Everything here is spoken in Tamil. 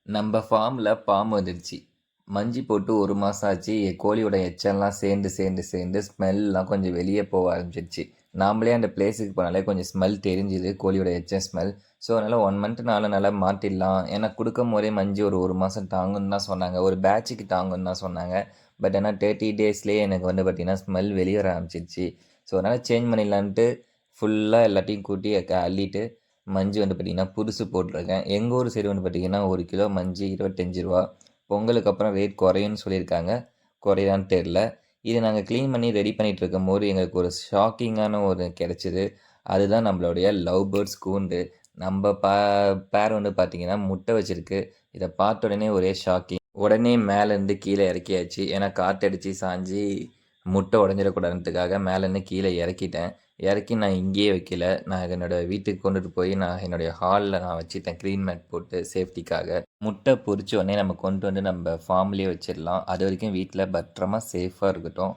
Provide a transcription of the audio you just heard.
நம்ம ஃபார்மில் பாம்பு வந்துடுச்சு. மஞ்சு போட்டு 1 மாதம் ஆச்சு. கோழியோட எச்சம்லாம் சேர்ந்து ஸ்மெல்லாம் கொஞ்சம் வெளியே போக ஆரம்பிச்சிருச்சு. நாமளே அந்த பிளேஸுக்கு போனாலே கொஞ்சம் ஸ்மெல் தெரிஞ்சுது, கோழியோட எச்சம் ஸ்மெல். ஸோ அதனால் 1 மந்த் நல்லா மாற்றிடலாம். ஏன்னா கொடுக்கும் போதே மஞ்சு ஒரு 1 மாதம் தாங்குன்னு தான் சொன்னாங்க. ஒரு பேட்சுக்கு தாங்குன்னு தான் சொன்னாங்க. பட் ஆனால் 30 டேஸ்லேயே எனக்கு வந்து பார்த்திங்கன்னா ஸ்மெல் வெளியே வர ஆரம்பிச்சிருச்சு. ஸோ அதனால் சேஞ்ச் பண்ணிடலான்ட்டு ஃபுல்லாக எல்லாத்தையும் கூட்டி அள்ளிட்டு மஞ்சு வந்து பார்த்திங்கன்னா புதுசு போட்டிருக்கேன். எங்கள் ஊர் சைடு வந்து பார்த்திங்கன்னா 1 கிலோ மஞ்சு 25 ரூபா. பொங்கலுக்கு அப்புறம் ரேட் குறையும்னு சொல்லியிருக்காங்க. குறையுதான்னு தெரில. இது நாங்கள் க்ளீன் பண்ணி ரெடி பண்ணிகிட்டு இருக்கும்போது எங்களுக்கு ஒரு ஷாக்கிங்கான ஒரு கிடச்சிது. அதுதான் நம்மளுடைய லவ் பேர்ட்ஸ் கூண்டு. நம்ம பேர் வந்து பார்த்திங்கன்னா முட்டை வச்சுருக்கு. இதை பார்த்த உடனே ஒரே ஷாக்கிங். உடனே மேலேருந்து கீழே இறக்கியாச்சு. ஏன்னா காற்றடிச்சு சாஞ்சு முட்டை உடஞ்சிடக்கூடாதுன்றதுக்காக மேலேருந்து கீழே இறக்கிட்டேன். இறக்கி நான் இங்கேயே வைக்கல. நான் என்னோடய வீட்டுக்கு கொண்டுட்டு போய் நான் என்னுடைய ஹாலில் நான் வச்சுட்டேன், க்ரீன் மேட் போட்டு சேஃப்டிக்காக. முட்டை பொரிச்ச உடனே நம்ம கொண்டு வந்து நம்ம ஃபார்ம்லேயே வச்சிடலாம். அது வரைக்கும் வீட்டில் பத்திரமா சேஃபாக இருக்கட்டும்.